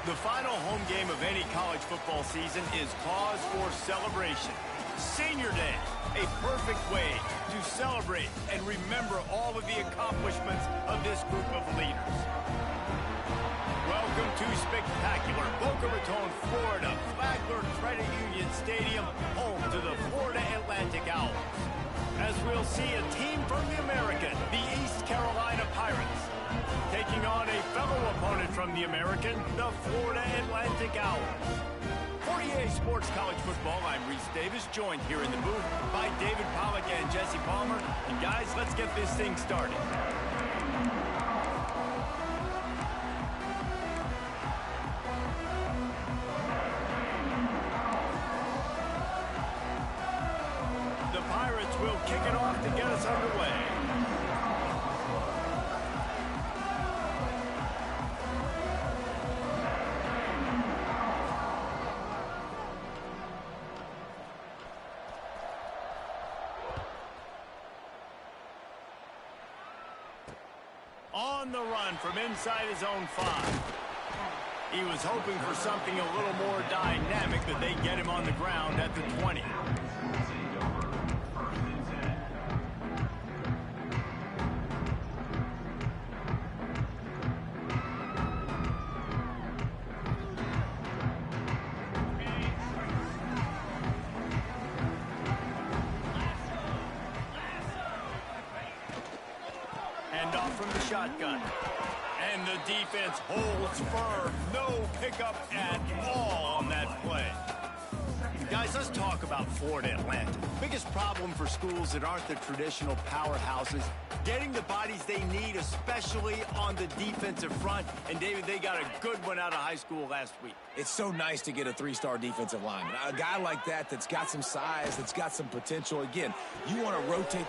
The final home game of any college football season is cause for celebration. Senior Day, a perfect way to celebrate and remember all of the accomplishments of this group of leaders. Welcome to spectacular Boca Raton, Florida, Flagler Credit Union Stadium, home to the Florida Atlantic Owls. As we'll see a team from the American, the East Carolina Pirates, taking on a fellow opponent from the American, the Florida Atlantic Owls. For EA Sports College Football, I'm Reese Davis, joined here in the booth by David Pollack and Jesse Palmer. And guys, let's get this thing started. The Pirates will kick it off to get us underway. On the run from inside his own 5. He was hoping for something a little more dynamic, but they get him on the ground at the 20. From the shotgun. And the defense holds firm. No pickup at all on that play. Guys, let's talk about Florida Atlantic. Biggest problem for schools that aren't the traditional powerhouses, getting the bodies they need, especially on the defensive front. And David, they got a good one out of high school last week. It's so nice to get a 3-star defensive lineman. A guy like that's got some size, that's got some potential. Again, you want to rotate.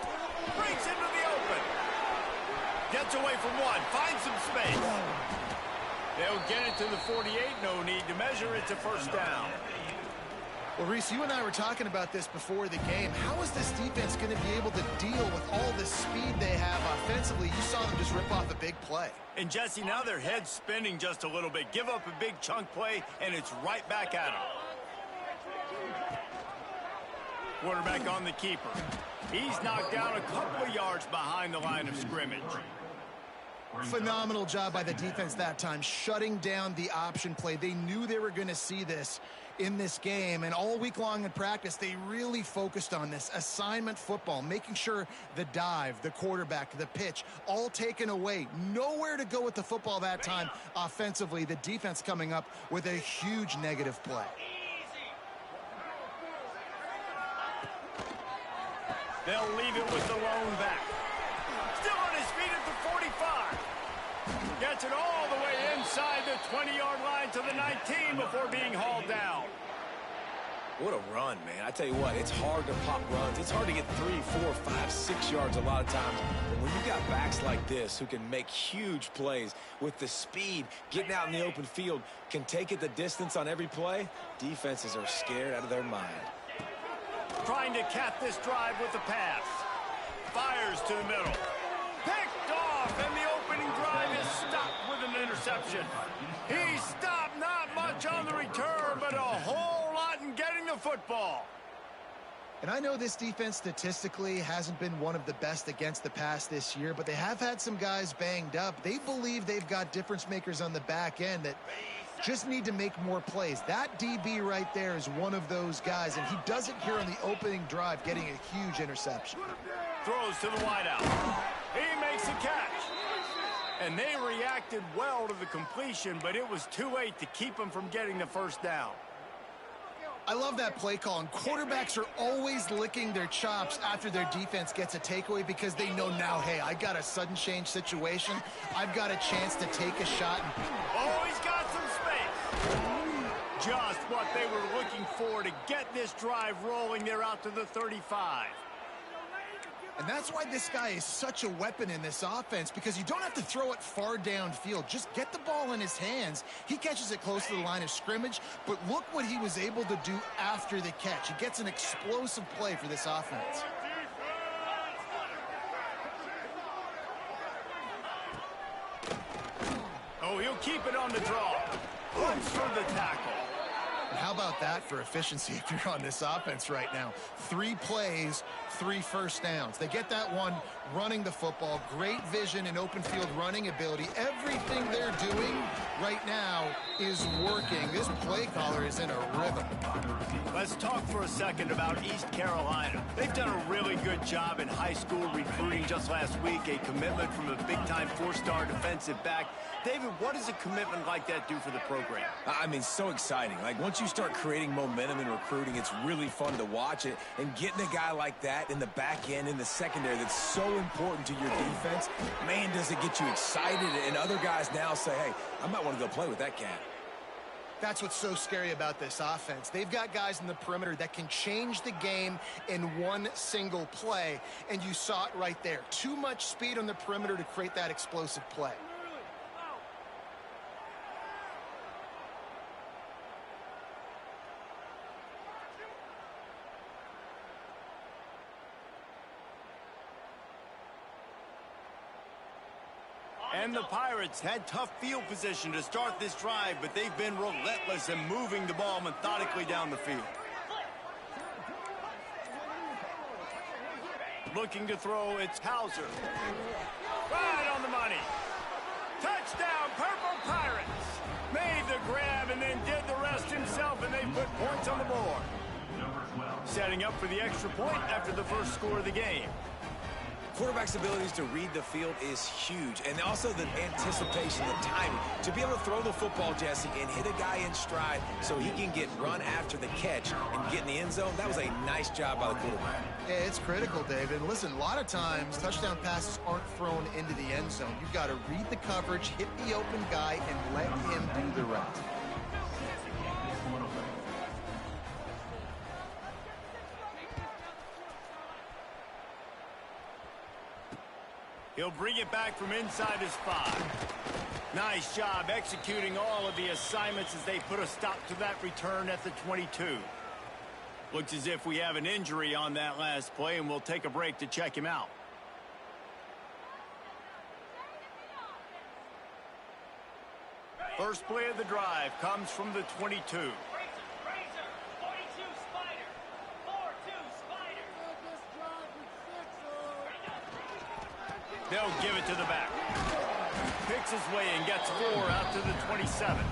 Breaks into the open. Gets away from one, finds some space. They'll get it to the 48, no need to measure, it's a first down. Well, Reese, you and I were talking about this before the game. How is this defense going to be able to deal with all the speed they have offensively? You saw them just rip off a big play. And Jesse, now their head's spinning just a little bit. Give up a big chunk play, and it's right back at them. Quarterback on the keeper. He's knocked down a couple of yards behind the line of scrimmage. Phenomenal job by the defense that time, shutting down the option play. They knew they were going to see this in this game, and all week long in practice, they really focused on this assignment football, making sure the dive, the quarterback, the pitch, all taken away. Nowhere to go with the football that time offensively. The defense coming up with a huge negative play. They'll leave it with the lone back. Still on his feet at the 45. Gets it all the way inside the 20-yard line to the 19 before being hauled down. What a run, man. I tell you what, it's hard to pop runs. It's hard to get 3, 4, 5, 6 yards a lot of times. But when you got backs like this who can make huge plays with the speed, getting out in the open field, can take it the distance on every play, defenses are scared out of their mind. Trying to cap this drive with the pass. Fires to the middle. Picked off, and the opening drive is stopped with an interception. He stopped, not much on the return, but a whole lot in getting the football. And I know this defense statistically hasn't been one of the best against the pass this year, but they have had some guys banged up. They believe they've got difference makers on the back end that just need to make more plays. That DB right there is one of those guys, and he does it here on the opening drive, getting a huge interception. Throws to the wideout. He makes a catch. And they reacted well to the completion, but it was too late to keep him from getting the first down. I love that play call, and quarterbacks are always licking their chops after their defense gets a takeaway because they know now, hey, I got a sudden change situation. I've got a chance to take a shot. Oh, he's got some space. Just what they were looking for to get this drive rolling. They're out to the 35. And that's why this guy is such a weapon in this offense, because you don't have to throw it far downfield. Just get the ball in his hands. He catches it close to the line of scrimmage, but look what he was able to do after the catch. He gets an explosive play for this offense. Oh, he'll keep it on the draw. looks for the tackle. How about that for efficiency if you're on this offense right now? 3 plays, 3 first downs. They get that one running the football. Great vision and open field running ability. Everything they're doing right now is working. This play caller is in a rhythm. Let's talk for a second about East Carolina. They've done a really good job in high school recruiting. Just last week, a commitment from a big-time 4-star defensive back. David, what does a commitment like that do for the program? I mean, so exciting. Like, once you start creating momentum in recruiting, it's really fun to watch it. And getting a guy like that in the back end, in the secondary, that's so important to your defense, man, does it get you excited. And other guys now say, hey, I might want to go play with that cat. That's what's so scary about this offense. They've got guys in the perimeter that can change the game in one single play, and you saw it right there. Too much speed on the perimeter to create that explosive play. And the Pirates had tough field position to start this drive, but they've been relentless in moving the ball methodically down the field. Looking to throw, it's Hauser. Right on the money. Touchdown, Purple Pirates. Made the grab and then did the rest himself, and they put points on the board. Setting up for the extra point after the first score of the game. Quarterback's abilities to read the field is huge, and also the anticipation, the timing. To be able to throw the football, Jesse, and hit a guy in stride so he can get run after the catch and get in the end zone, that was a nice job by the quarterback. Yeah, it's critical, David. Listen, a lot of times touchdown passes aren't thrown into the end zone. You've got to read the coverage, hit the open guy, and let him do the rest. He'll bring it back from inside his 5. Nice job executing all of the assignments as they put a stop to that return at the 22. Looks as if we have an injury on that last play, and we'll take a break to check him out. First play of the drive comes from the 22. They'll give it to the back. Picks his way and gets 4 out to the 27.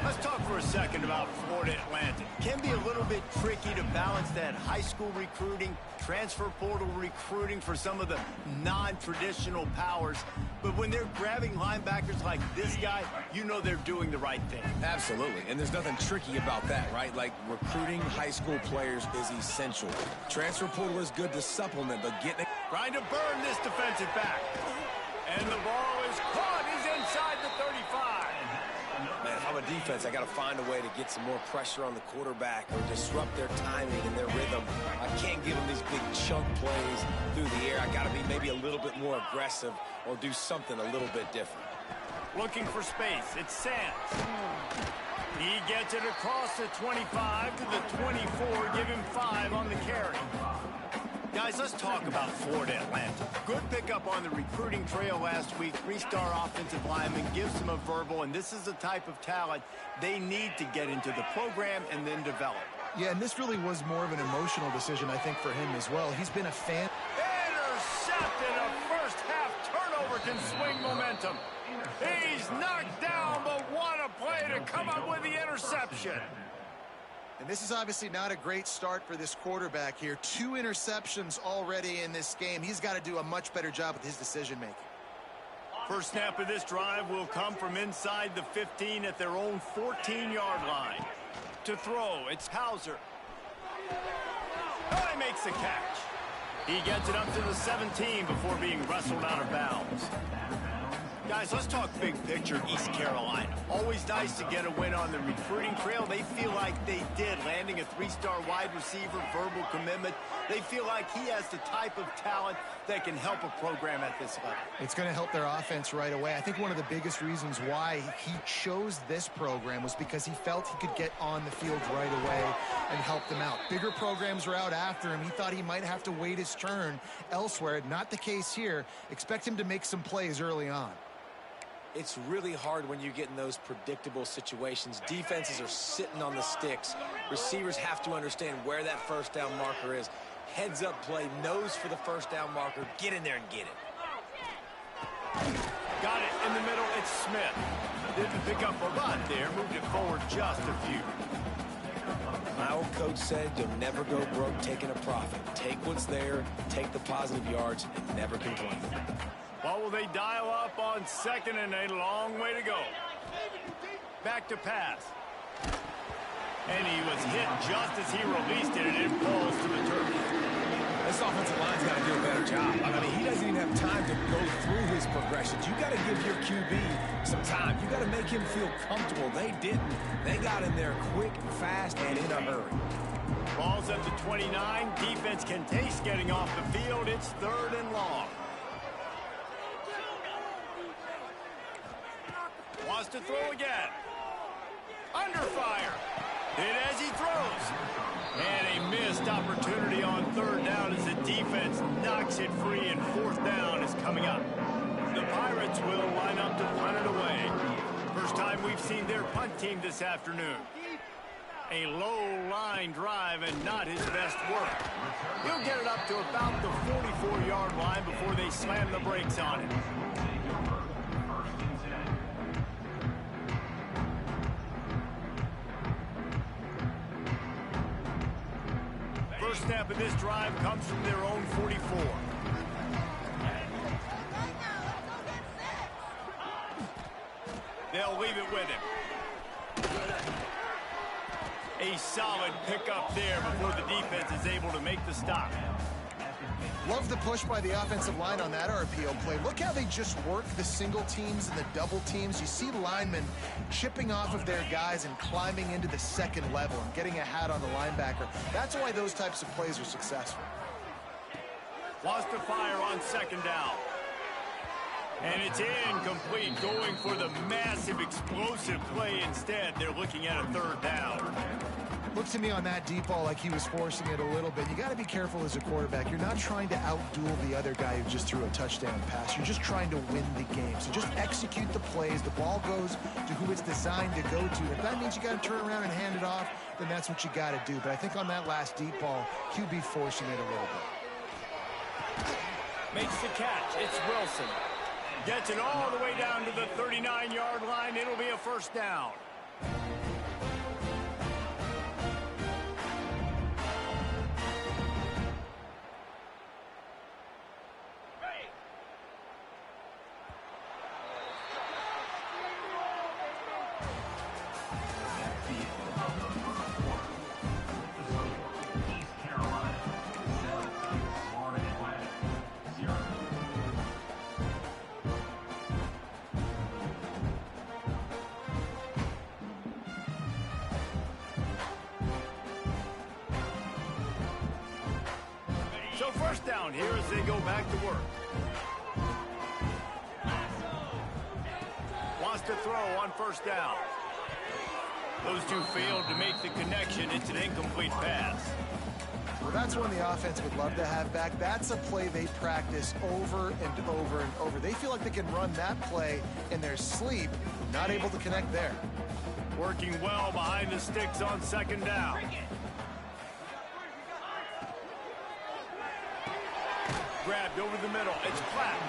Let's talk for a second about Florida Atlantic. Can be a little bit tricky to balance that high school recruiting, transfer portal recruiting for some of the non-traditional powers. But when they're grabbing linebackers like this guy, you know they're doing the right thing. Absolutely, and there's nothing tricky about that, right? Like, recruiting high school players is essential. Transfer portal is good to supplement, but getting it... Trying to burn this defensive back. And the ball is caught. He's inside the 35. Man, if I'm a defense, I got to find a way to get some more pressure on the quarterback or disrupt their timing and their rhythm. I can't give them these big chunk plays through the air. I got to be maybe a little bit more aggressive or do something a little bit different. Looking for space. It's Sands. He gets it across the 25 to the 24. Give him 5 on the carry. Guys, let's talk about Florida Atlantic. Good pickup on the recruiting trail last week. 3-star offensive lineman gives them a verbal, and this is the type of talent they need to get into the program and then develop. Yeah, and this really was more of an emotional decision, I think, for him as well. He's been a fan. Intercepted. A first-half turnover can swing momentum. He's knocked down, but what a play to come up with the interception. And this is obviously not a great start for this quarterback here. 2 interceptions already in this game. He's got to do a much better job with his decision-making. First snap of this drive will come from inside the 15 at their own 14-yard line. To throw, it's Hauser. Oh, he makes the catch. He gets it up to the 17 before being wrestled out of bounds. Guys, let's talk big picture East Carolina. Always nice to get a win on the recruiting trail. They feel like they did, landing a 3-star wide receiver, verbal commitment. They feel like he has the type of talent that can help a program at this level. It's going to help their offense right away. I think one of the biggest reasons why he chose this program was because he felt he could get on the field right away and help them out. Bigger programs were out after him. He thought he might have to wait his turn elsewhere. Not the case here. Expect him to make some plays early on. It's really hard when you get in those predictable situations. Defenses are sitting on the sticks. Receivers have to understand where that first down marker is. Heads up play, nose for the first down marker. Get in there and get it. Got it in the middle. It's Smith. Didn't pick up a lot there. Moved it forward just a few. My old coach said you'll never go broke taking a profit. Take what's there, take the positive yards, and never complain. Well, will they dial up on second and a long way to go? Back to pass. And he was hit just as he released it, and it falls to the turf. This offensive line's got to do a better job. I mean, he doesn't even have time to go through his progressions. You got to give your QB some time. You got to make him feel comfortable. They didn't. They got in there quick and fast and in a hurry. Ball's up to 29. Defense can taste getting off the field. It's 3rd and long. Wants to throw again. Under fire. Hit as he throws. And a missed opportunity on 3rd down as the defense knocks it free, and 4th down is coming up. The Pirates will line up to punt it away. First time we've seen their punt team this afternoon. A low line drive and not his best work. He'll get it up to about the 44-yard line before they slam the brakes on it. First snap of this drive comes from their own 44. They'll leave it with him. A solid pickup there before the defense is able to make the stop. Love the push by the offensive line on that RPO play. Look how they just work the single teams and the double teams. You see linemen chipping off of their guys and climbing into the second level and getting a hat on the linebacker. That's why those types of plays are successful. Wants to fire on 2nd down. And it's incomplete, going for the massive explosive play instead. They're looking at a 3rd down. Looked to me on that deep ball like he was forcing it a little bit. You got to be careful as a quarterback. You're not trying to outduel the other guy who just threw a touchdown pass. You're just trying to win the game. So just execute the plays. The ball goes to who it's designed to go to. If that means you got to turn around and hand it off, then that's what you got to do. But I think on that last deep ball, QB forcing it a little bit. Makes the catch. It's Wilson. Gets it all the way down to the 39-yard line. It'll be a 1st down. So 1st down here as they go back to work. Wants to throw on 1st down. Those two failed to make the connection. It's an incomplete pass. Well, that's one the offense would love to have back. That's a play they practice over and over and over. They feel like they can run that play in their sleep, not able to connect there. Working well behind the sticks on 2nd down. Grabbed over the middle. It's Platt.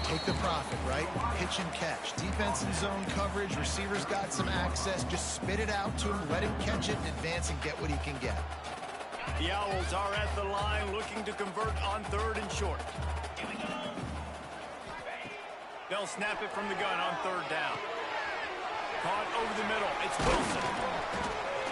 Take the profit, right? Pitch and catch. Defense in zone coverage. Receivers got some access. Just spit it out to him. Let him catch it and advance and get what he can get. The Owls are at the line looking to convert on 3rd and short. They'll snap it from the gun on 3rd down. Caught over the middle. It's Wilson.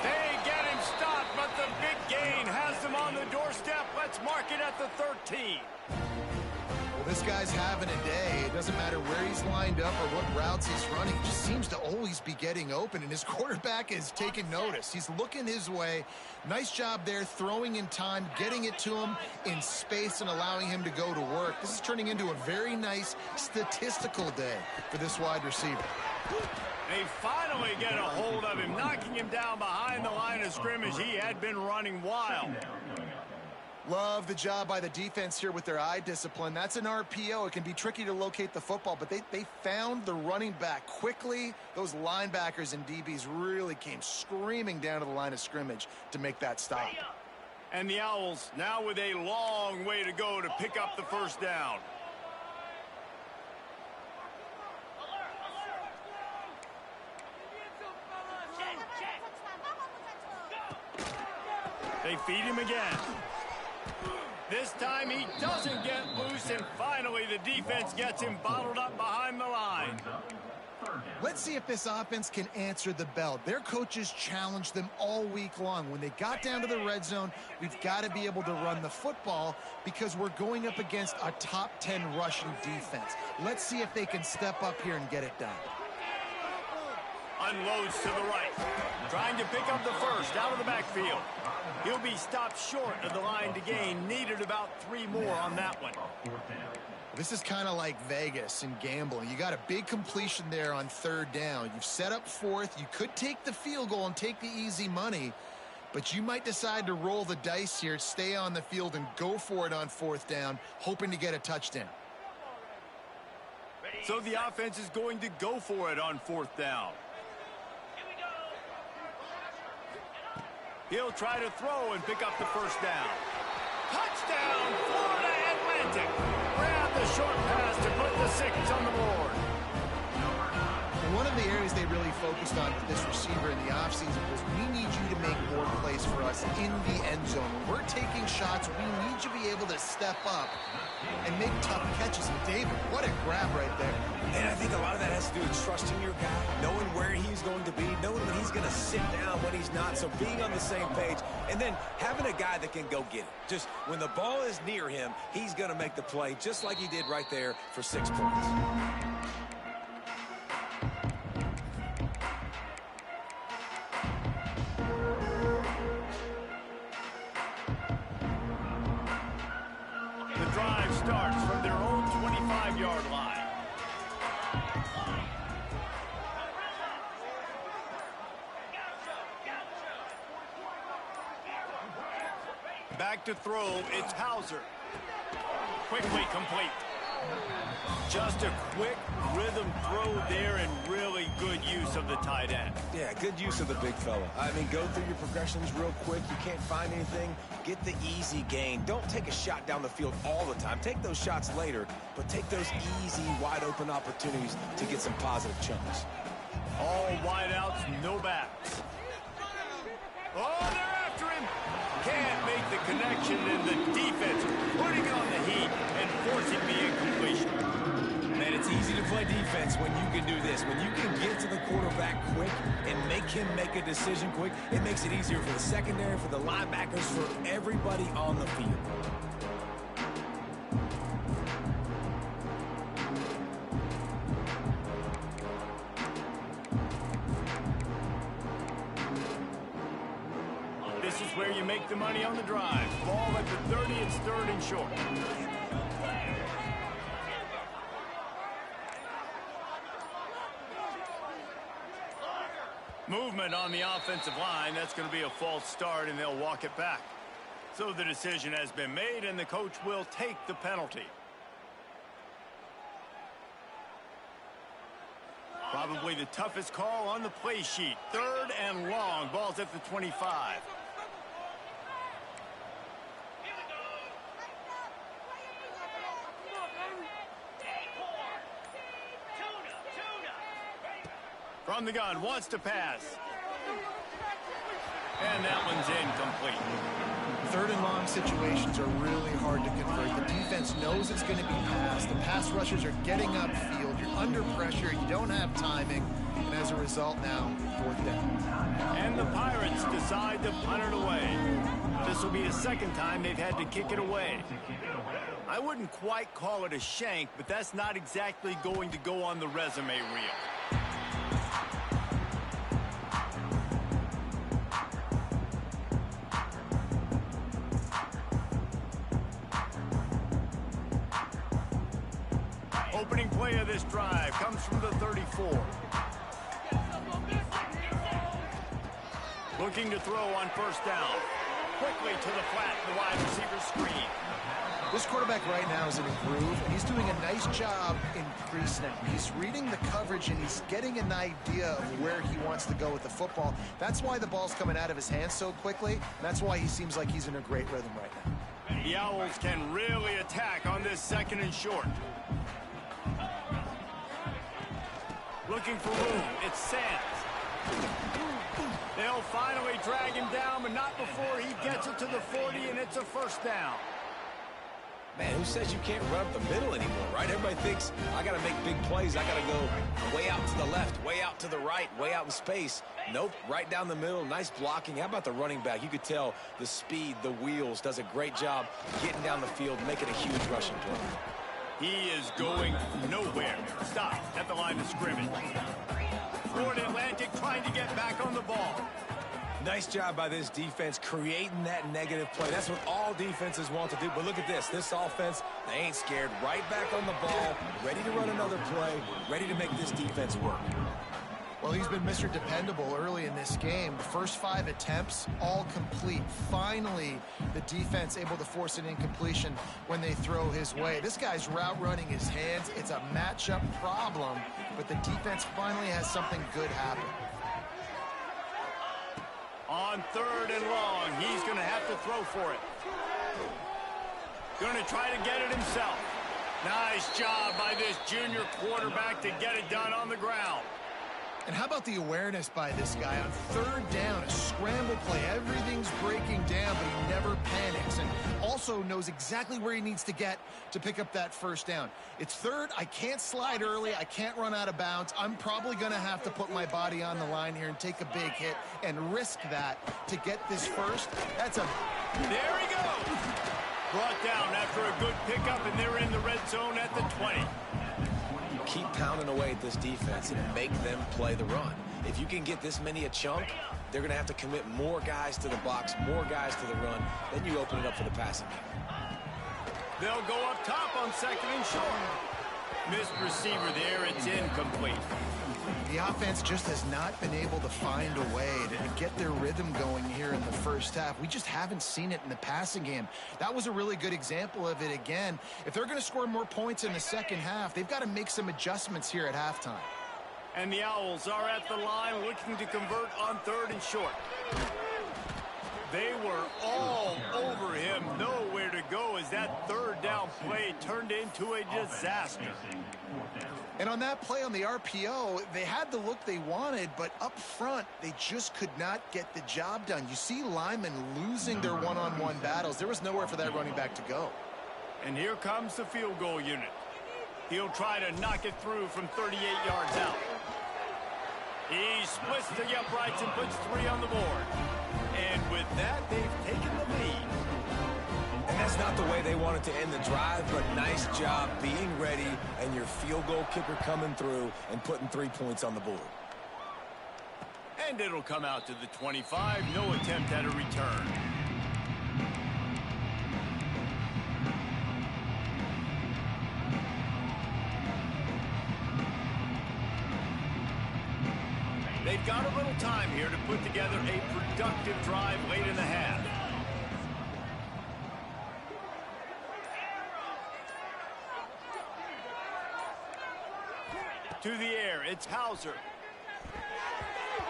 They get him stopped, but the big gain has them on the doorstep. Let's mark it at the 13. Well, this guy's having a day. It doesn't matter where he's lined up or what routes he's running. He just seems to always be getting open, and his quarterback is taking notice. He's looking his way. Nice job there, throwing in time, getting it to him in space and allowing him to go to work. This is turning into a very nice statistical day for this wide receiver. They finally get a hold of him, knocking him down behind the line of scrimmage. He had been running wild. Love the job by the defense here with their eye discipline. That's an RPO. It can be tricky to locate the football, but they found the running back quickly. Those linebackers and DBs really came screaming down to the line of scrimmage to make that stop. And the Owls now with a long way to go to pick up the first down. They feed him again. This time he doesn't get loose, and finally the defense gets him bottled up behind the line. Let's see if this offense can answer the bell. Their coaches challenged them all week long. When they got down to the red zone, we've got to be able to run the football because we're going up against a top 10 rushing defense. Let's see if they can step up here and get it done. Unloads to the right. Trying to pick up the first out of the backfield. He'll be stopped short of the line to gain. Needed about 3 more on that one. This is kind of like Vegas in gambling. You got a big completion there on 3rd down. You've set up 4th. You could take the field goal and take the easy money, but you might decide to roll the dice here, stay on the field, and go for it on 4th down, hoping to get a touchdown. So the offense is going to go for it on 4th down. He'll try to throw and pick up the first down. Touchdown, Florida Atlantic. Grab the short pass to put the 6 on the board. One of the areas they really focused on with this receiver in the offseason was we need you to make more plays for us in the end zone. When we're taking shots, we need you to be able to step up and make tough catches. And David, what a grab right there. And I think a lot of that has to do with trusting your guy, knowing where he's going to be, knowing when he's going to sit down, when he's not, so being on the same page, and then having a guy that can go get it. Just when the ball is near him, he's going to make the play, just like he did right there for 6 points. The drive starts from their own 25-yard line. Back to throw, it's Hauser. Quickly complete. Just a quick rhythm throw there and really good use of the tight end. Yeah, good use of the big fella. I mean, go through your progressions real quick. You can't find anything. Get the easy gain. Don't take a shot down the field all the time. Take those shots later, but take those easy, wide-open opportunities to get some positive chunks. All wideouts, no backs. Oh, they're after him. Can't make the connection, and the defense putting on the heat and forcing the incompletion. Man, it's easy to play defense when you can do this. When you can get to the quarterback quick and make him make a decision quick, it makes it easier for the secondary, for the linebackers, for everybody on the field. This is where you make the money on the drive. Ball at the 30, it's 3rd and short. Movement on the offensive line. That's going to be a false start, and they'll walk it back. So the decision has been made, and the coach will take the penalty. Probably the toughest call on the play sheet. 3rd and long. Ball's at the 25. From the gun, wants to pass. And that one's incomplete. 3rd and long situations are really hard to convert. The defense knows it's going to be passed. The pass rushers are getting upfield. You're under pressure. You don't have timing. And as a result now, 4th down. And the Pirates decide to punt it away. This will be the 2nd time they've had to kick it away. I wouldn't quite call it a shank, but that's not exactly going to go on the resume reel. Opening play of this drive comes from the 34. Looking to throw on 1st down. quickly to the flat, the wide receiver screen. This quarterback right now is in a groove, and he's doing a nice job in pre-snap. He's reading the coverage, and he's getting an idea of where he wants to go with the football. That's why the ball's coming out of his hands so quickly, and that's why he seems like he's in a great rhythm right now. The Owls can really attack on this 2nd and short. Looking for room. It's Sands. They'll finally drag him down, but not before he gets it to the 40, and it's a 1st down. Man, who says you can't run up the middle anymore, right? Everybody thinks, I got to make big plays. I got to go way out to the left, way out to the right, way out in space. Nope, right down the middle. Nice blocking. How about the running back? You could tell the speed, the wheels, does a great job getting down the field, making a huge rushing play. He is going nowhere. Stop at the line of scrimmage. Florida Atlantic trying to get back on the ball. Nice job by this defense creating that negative play. That's what all defenses want to do. But look at this. This offense, they ain't scared. Right back on the ball, ready to run another play, ready to make this defense work. Well, he's been Mr. Dependable early in this game. The first 5 attempts, all complete. Finally, the defense able to force an incompletion when they throw his way. This guy's route running his hands. It's a matchup problem, but the defense finally has something good happen. On 3rd and long, he's going to have to throw for it. Going to try to get it himself. Nice job by this junior quarterback to get it done on the ground. And how about the awareness by this guy on 3rd down, a scramble play. Everything's breaking down, but he never panics and also knows exactly where he needs to get to pick up that 1st down. It's 3rd. I can't slide early. I can't run out of bounds. I'm probably going to have to put my body on the line here and take a big hit and risk that to get this 1st. That's a... There he goes. Brought down after a good pickup, and they're in the red zone at the 20. Keep pounding away at this defense and make them play the run. If you can get this many a chunk, they're going to have to commit more guys to the box, more guys to the run. Then you open it up for the passing game. They'll go up top on 2nd and short. Missed receiver there. It's incomplete. The offense just has not been able to find a way to get their rhythm going here in the first half. We just haven't seen it in the passing game. That was a really good example of it again. If they're going to score more points in the second half, they've got to make some adjustments here at halftime. And the Owls are at the line looking to convert on 3rd and short. They were all over him. Nowhere to go as that 3rd down play turned into a disaster. And on that play on the RPO, they had the look they wanted, but up front, they just could not get the job done. You see Lyman losing their one-on-one battles. There was nowhere for that running back to go. And here comes the field goal unit. He'll try to knock it through from 38 yards out. He splits the uprights and puts 3 on the board. And with that, they've taken the lead. And that's not the way they wanted to end the drive, but nice job being ready and your field goal kicker coming through and putting 3 points on the board. And it'll come out to the 25. No attempt at a return. They've got a little time here to put together a productive drive late in the half. To the air, it's Hauser.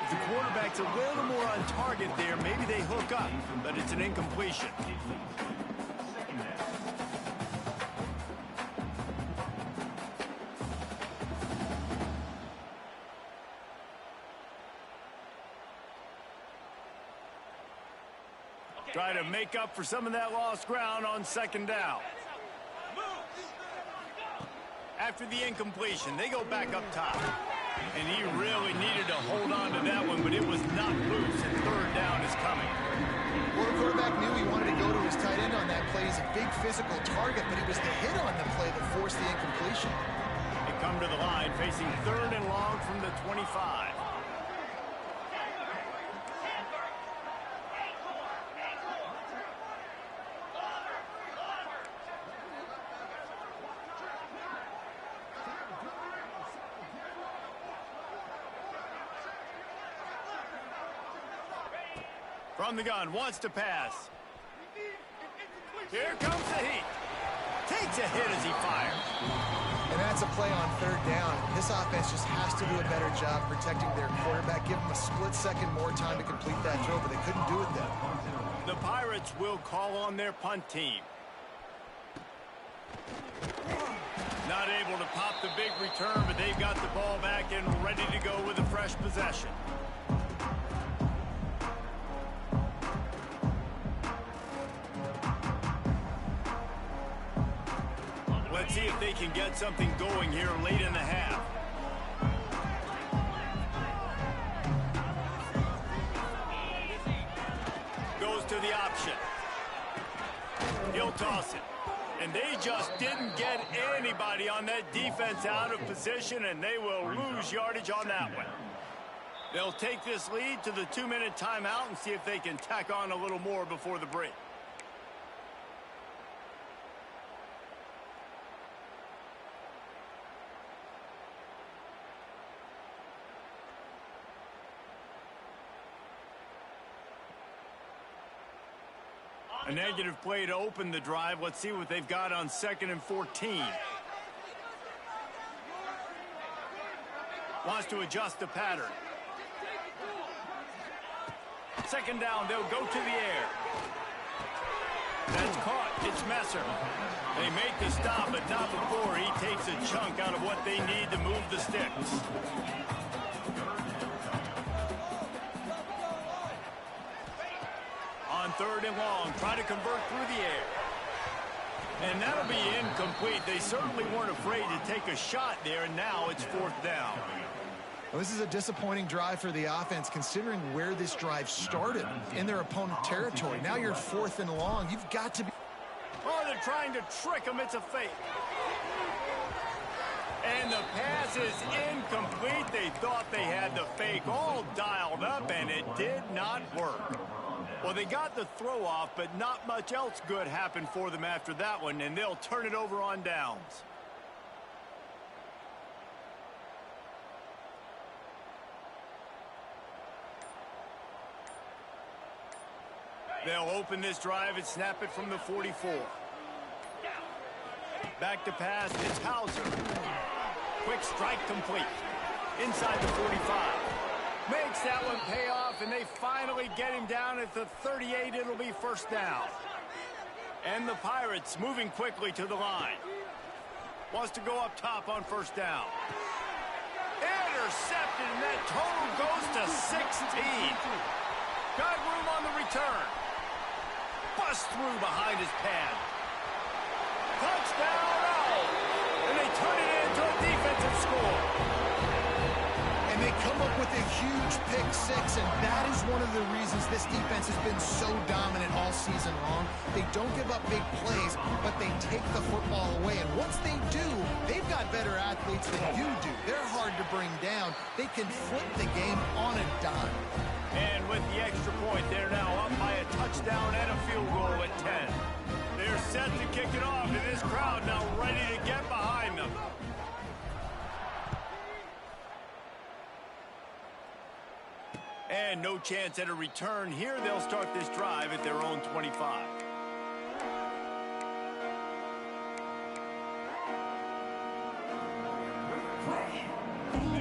If the quarterback's a little more on target there, maybe they hook up, but it's an incompletion. Try to make up for some of that lost ground on 2nd down. After the incompletion, they go back up top. And he really needed to hold on to that one, but it was not loose, and 3rd down is coming. Well, the quarterback knew he wanted to go to his tight end on that play. He's a big physical target, but it was the hit on the play that forced the incompletion. They come to the line, facing 3rd and long from the 25. From the gun, wants to pass. Here comes the heat. Takes a hit as he fires. And that's a play on third down. This offense just has to do a better job protecting their quarterback. Give them a split second more time to complete that throw, but they couldn't do it then. The Pirates will call on their punt team. Not able to pop the big return, but they've got the ball back and ready to go with a fresh possession. Let's see if they can get something going here late in the half. Goes to the option. He'll toss it. And they just didn't get anybody on that defense out of position, and they will lose yardage on that one. They'll take this lead to the 2-minute timeout and see if they can tack on a little more before the break. A negative play to open the drive. Let's see what they've got on 2nd and 14. Wants to adjust the pattern. 2nd down, they'll go to the air. That's caught. It's Messer. They make the stop, but not before he takes a chunk out of what they need to move the sticks. On 3rd and long, try to convert through the air. And that'll be incomplete. They certainly weren't afraid to take a shot there, and now it's 4th down. Well, this is a disappointing drive for the offense, considering where this drive started in their opponent territory. Now you're 4th and long. You've got to be... Oh, they're trying to trick him. It's a fake. And the pass is incomplete. They thought they had the fake all dialed up, and it did not work. Well, they got the throw off, but not much else good happened for them after that one, and they'll turn it over on downs. They'll open this drive and snap it from the 44. Back to pass, it's Hauser. Quick strike complete. Inside the 45. Makes that one pay off, and they finally get him down at the 38. It'll be 1st down. And the Pirates moving quickly to the line. Wants to go up top on 1st down. Intercepted, and that total goes to 16. Got room on the return. Bust through behind his pad. Touchdown, oh! And they turn it into a defensive score. And they come up with a huge pick six, and that is one of the reasons this defense has been so dominant all season long. They don't give up big plays, but they take the football away. And once they do, they've got better athletes than you do. They're hard to bring down. They can flip the game on a dime. And with the extra point, they're now up by a touchdown and a field goal at 10. They're set to kick it off, and this crowd now ready to get behind them. And no chance at a return here. They'll start this drive at their own 25.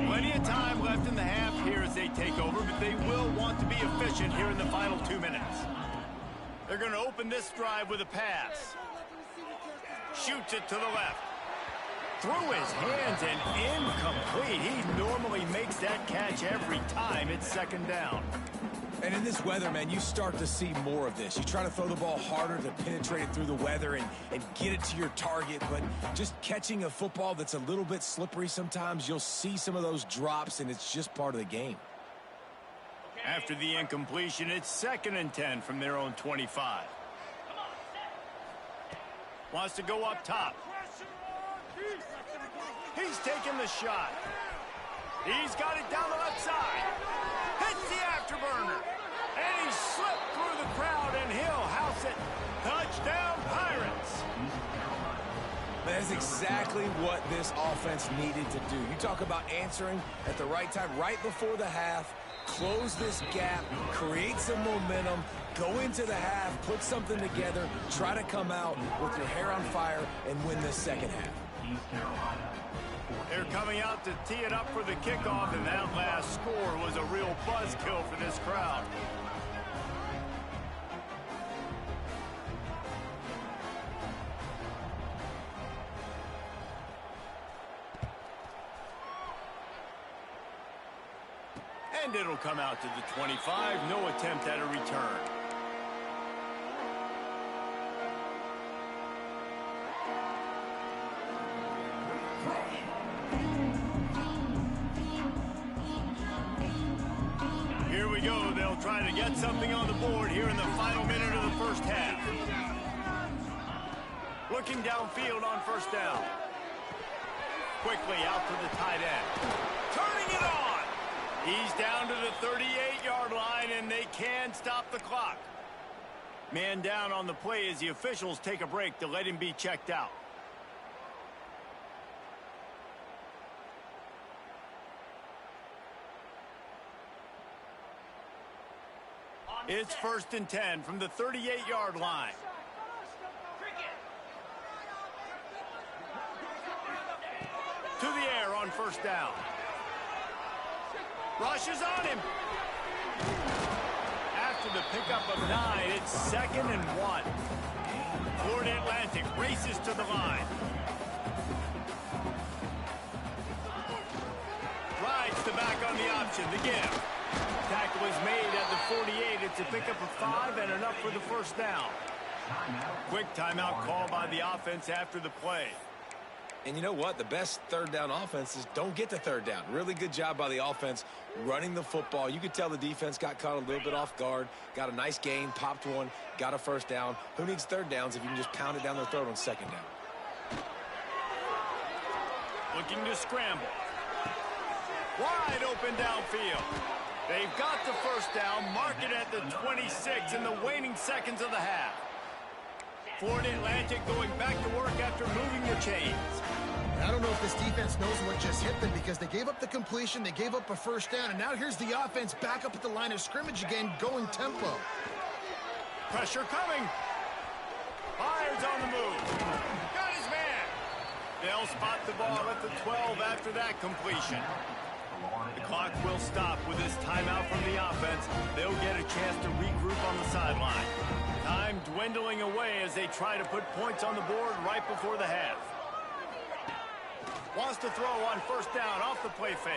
Plenty of time left in the half here as they take over, but they will want to be efficient here in the final 2 minutes. They're going to open this drive with a pass. Shoots it to the left. Through his hands and incomplete. He normally makes that catch every time. It's 2nd down. And in this weather, man, you start to see more of this. You try to throw the ball harder to penetrate it through the weather and get it to your target, but just catching a football that's a little bit slippery sometimes, you'll see some of those drops, and it's just part of the game. After the incompletion, it's 2nd and 10 from their own 25. Wants to go up top. He's taking the shot. He's got it down the left side. Hits the afterburner. And he slipped through the crowd, and he'll house it. Touchdown, Pirates. That's exactly what this offense needed to do. You talk about answering at the right time, right before the half. close this gap, create some momentum, go into the half, put something together, try to come out with your hair on fire and win this second half. They're coming out to tee it up for the kickoff, and that last score was a real buzzkill for this crowd. And it'll come out to the 25. No attempt at a return. Here we go. They'll try to get something on the board here in the final minute of the first half. Looking downfield on first down. Quickly out to the tight end. Turning it on. He's down to the 38-yard line, and they can stop the clock. Man down on the play as the officials take a break to let him be checked out. It's 1st and 10 from the 38-yard line. To the air on first down. Rushes on him. After the pickup of 9, it's 2nd and 1. Florida Atlantic races to the line. Rides the back on the option, the give. Tackle is made at the 48. It's a pickup of 5 and enough for the first down. Quick timeout call by the offense after the play. And you know what? The best third down offenses don't get to third down. Really good job by the offense running the football. You could tell the defense got caught a little bit off guard, got a nice gain, popped one, got a first down. Who needs third downs if you can just pound it down their throat on second down? Looking to scramble. Wide open downfield. They've got the first down, mark it at the 26 in the waning seconds of the half. Florida Atlantic going back to work after moving the chains. I don't know if this defense knows what just hit them because they gave up the completion, they gave up a first down, and now here's the offense back up at the line of scrimmage again, going tempo. Pressure coming. Fires on the move. Got his man. They'll spot the ball at the 12 after that completion. The clock will stop with this timeout from the offense. They'll get a chance to regroup on the sideline. Time dwindling away as they try to put points on the board right before the half. Wants to throw on first down off the play fake.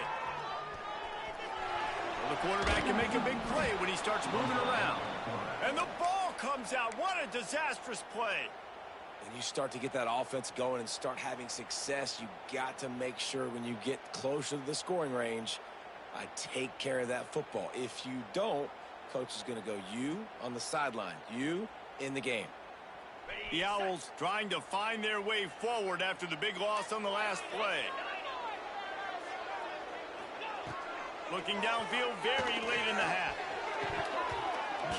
Well, the quarterback can make a big play when he starts moving around. And the ball comes out. What a disastrous play. And you start to get that offense going and start having success, you got to make sure when you get closer to the scoring range, I take care of that football. If you don't, coach is going to go, you on the sideline, you in the game. The Owls trying to find their way forward after the big loss on the last play. Looking downfield very late in the half.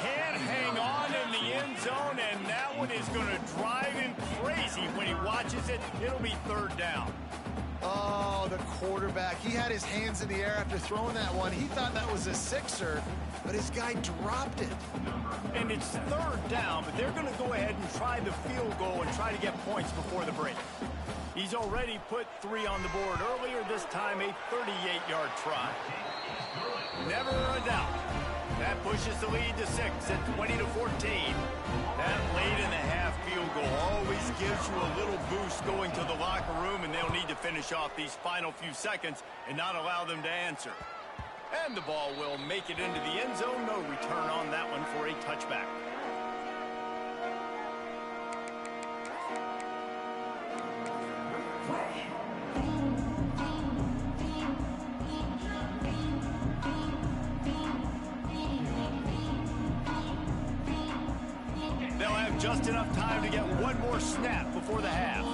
Can't hang on in the end zone, and that one is going to drive him crazy when he watches it. It'll be third down. Oh, the quarterback. He had his hands in the air after throwing that one. He thought that was a sixer, but his guy dropped it. And it's third down, but they're going to go ahead and try the field goal and try to get points before the break. He's already put 3 on the board earlier, this time a 38-yard try. Never a doubt. That pushes the lead to 6 at 20-14. That late in the half field goal always gives you a little boost going to the locker room, and they'll need to finish off these final few seconds and not allow them to answer. And the ball will make it into the end zone. No return on that one for a touchback. They'll have just enough time to get one more snap before the half.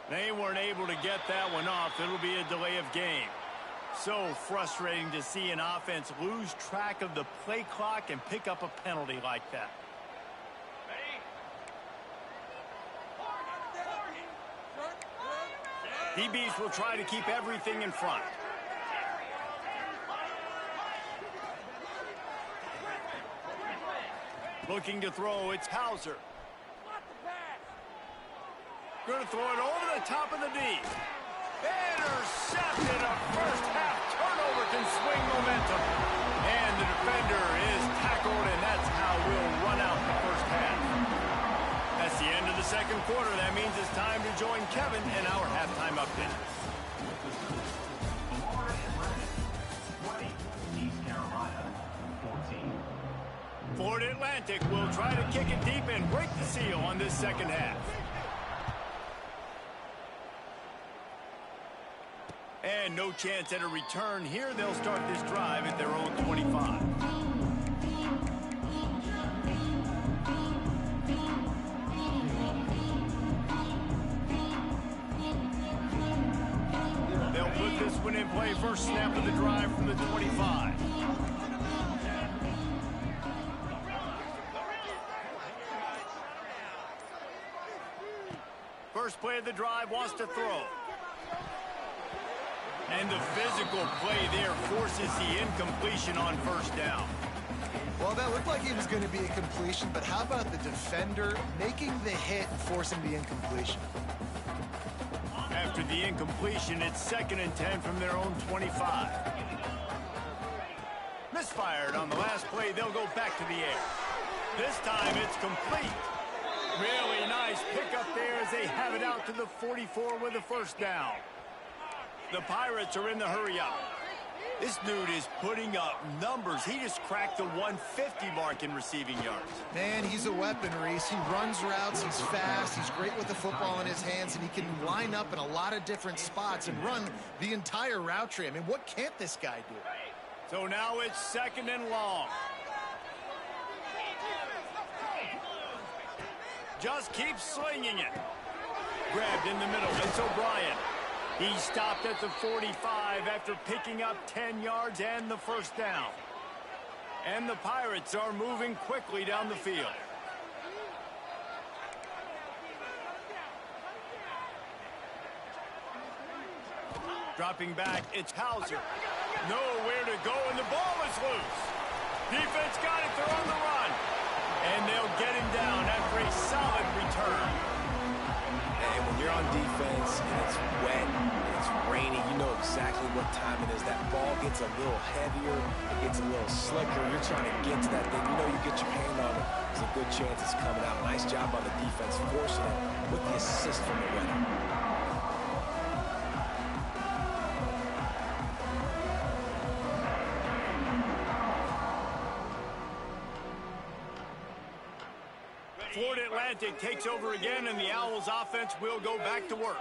They weren't able to get that one off. It'll be a delay of game. So frustrating to see an offense lose track of the play clock and pick up a penalty like that. DBs will try to keep everything in front. Looking to throw, it's Hauser. Going to throw it over the top of the D. Intercepted. A first half turnover can swing momentum. And the defender is tackled, and that's how we'll run out the first half. That's the end of the second quarter. That means it's time to join Kevin in our halftime update. Florida Atlantic will try to kick it deep and break the seal on this second half. And no chance at a return here. They'll start this drive at their own 25. They'll put this one in play. First snap of the drive from the 25. First play of the drive, wants to throw. And the physical play there forces the incompletion on first down. Well, that looked like it was going to be a completion, but how about the defender making the hit and forcing the incompletion? After the incompletion, it's 2nd and 10 from their own 25. Misfired on the last play. They'll go back to the air. This time it's complete. Really nice pickup there as they have it out to the 44 with a first down. The Pirates are in the hurry-up. This dude is putting up numbers. He just cracked the 150 mark in receiving yards. Man, he's a weapon, Reese. He runs routes, he's fast, he's great with the football in his hands, and he can line up in a lot of different spots and run the entire route tree. I mean, what can't this guy do? So now it's 2nd and long. Just keeps slinging it. Grabbed in the middle. It's O'Brien. He stopped at the 45 after picking up 10 yards and the first down. And the Pirates are moving quickly down the field. Dropping back, it's Hauser. Nowhere to go, and the ball is loose. Defense got it. They're on the run. And they'll get him down after a solid return. And when you're on defense and it's wet, and it's rainy, you know exactly what time it is. That ball gets a little heavier, it gets a little slicker. You're trying to get to that thing. You know you get your hand on it. There's a good chance it's coming out. Nice job on the defense, forcing it with the assist from the runner. Florida Atlantic takes over again, and the Owls offense will go back to work.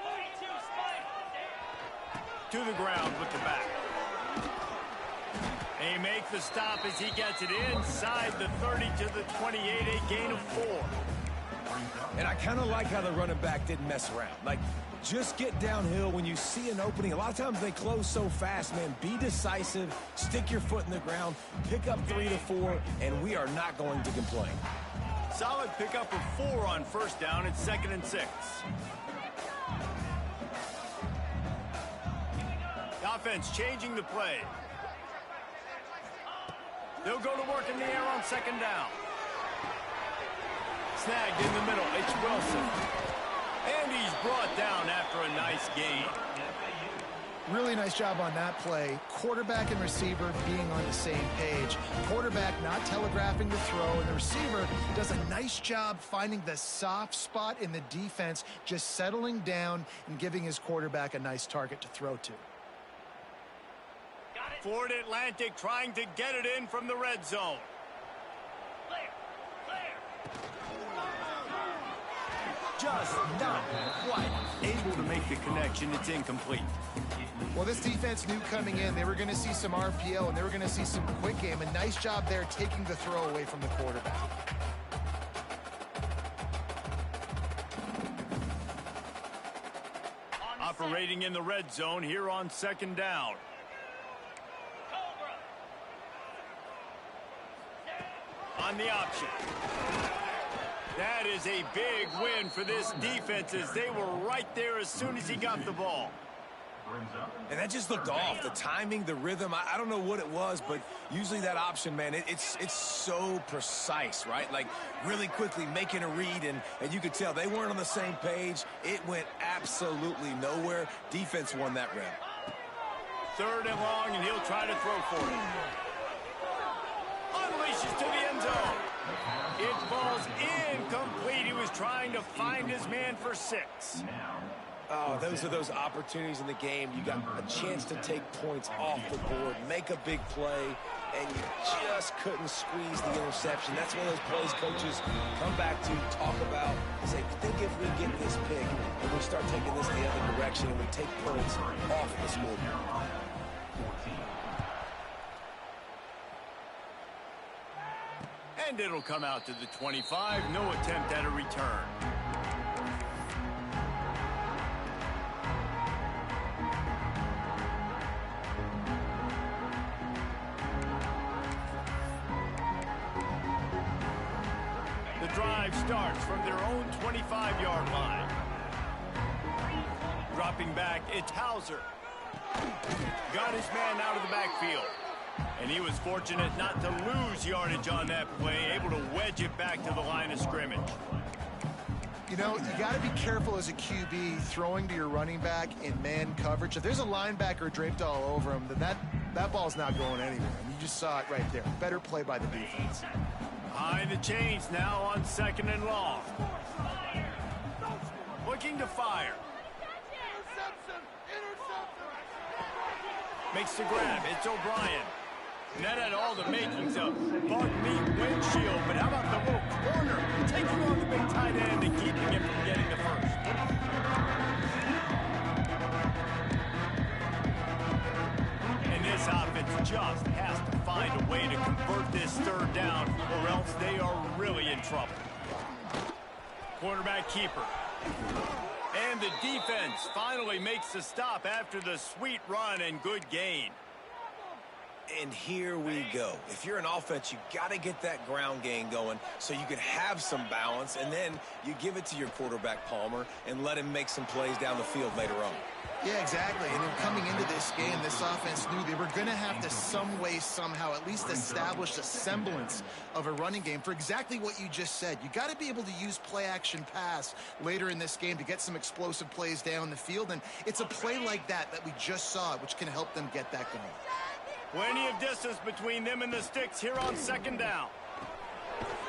To the ground with the back. They make the stop as he gets it inside the 30 to the 28, a gain of 4. And I kind of like how the running back didn't mess around. Like, just get downhill when you see an opening. A lot of times they close so fast, man. Be decisive, stick your foot in the ground, pick up 3 to 4, and we are not going to complain. Solid pickup of 4 on first down. It's 2nd and 6. The offense changing the play. They'll go to work in the air on 2nd down. Snagged in the middle. It's Wilson. And he's brought down after a nice gain. Really nice job on that play. Quarterback and receiver being on the same page. Quarterback not telegraphing the throw, and the receiver does a nice job finding the soft spot in the defense, just settling down and giving his quarterback a nice target to throw to. Florida Atlantic trying to get it in from the red zone. Just not quite able to make the connection. It's incomplete. Well, this defense knew coming in they were going to see some RPO and they were going to see some quick game. A nice job there taking the throw away from the quarterback. Operating in the red zone here on 2nd down. On the option. That is a big win for this defense as they were right there as soon as he got the ball. And that just looked off. The timing, the rhythm, I don't know what it was, but usually that option, man, it's so precise, right? Like really quickly making a read, and you could tell they weren't on the same page. It went absolutely nowhere. Defense won that rep. 3rd and long, and he'll try to throw for it. Unleashes to the end zone. It falls incomplete. He was trying to find his man for 6. Oh, those are those opportunities in the game. You got a chance to take points off the board, make a big play, and you just couldn't squeeze the interception. That's one of those plays coaches come back to, talk about, and say, think if we get this pick and we start taking this the other direction and we take points off the scoreboard. And it'll come out to the 25. No attempt at a return. The drive starts from their own 25-yard line. Dropping back, it's Hauser. Got his man out of the backfield. And he was fortunate not to lose yardage on that play, able to wedge it back to the line of scrimmage. You know, you got to be careful as a QB throwing to your running back in man coverage. If there's a linebacker draped all over him, then that ball's not going anywhere. And you just saw it right there. Better play by the defense. Behind the chains now on 2nd and long. Looking to fire. Makes the grab. It's O'Brien. And that had all the makings of bug meat windshield. But how about the little corner taking on the big tight end and keeping him from getting the first? And this offense just has to find a way to convert this 3rd down, or else they are really in trouble. Quarterback keeper. And the defense finally makes the stop after the sweet run and good gain. And here we go. If you're an offense, you got to get that ground game going so you can have some balance, and then you give it to your quarterback, Palmer, and let him make some plays down the field later on. Yeah, exactly. And then coming into this game, this offense knew they were going to have to some way, somehow, at least establish a semblance of a running game for exactly what you just said. You got to be able to use play-action pass later in this game to get some explosive plays down the field, and it's a play like that we just saw, which can help them get that going. Plenty of distance between them and the sticks here on 2nd down.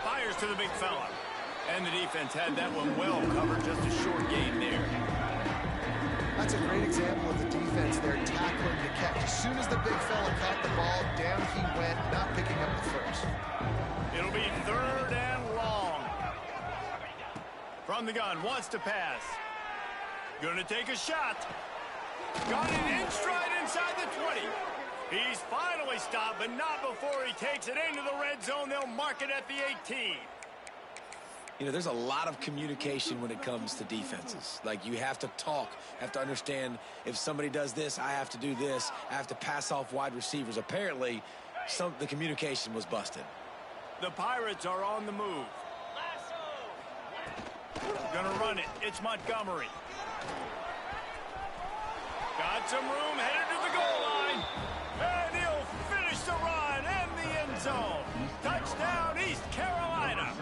Fires to the big fella. And the defense had that one well covered, just a short gain there. That's a great example of the defense there tackling the catch. As soon as the big fella caught the ball, down he went, not picking up the first. It'll be 3rd and long. From the gun, wants to pass. Gonna take a shot. Got it in stride inside the 20. He's finally stopped, but not before he takes it into the red zone. They'll mark it at the 18. You know, there's a lot of communication when it comes to defenses. Like, you have to talk, have to understand if somebody does this, I have to do this. I have to pass off wide receivers. Apparently, the communication was busted. The Pirates are on the move. Gonna run it. It's Montgomery. Got some room, headed to the goal line. And he'll finish the run and the end zone. Touchdown, East Carolina.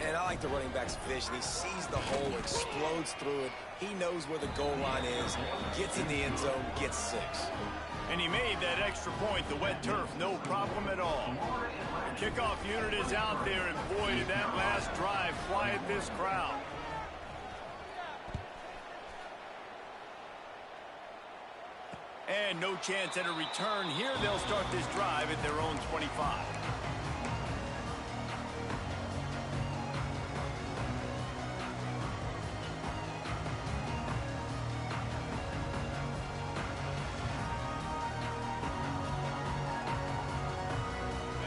And I like the running back's vision. He sees the hole, explodes through it. He knows where the goal line is, gets in the end zone, gets 6. And he made that extra point, the wet turf, no problem at all. The kickoff unit is out there, and boy, did that last drive quiet this crowd. And no chance at a return here. They'll start this drive at their own 25.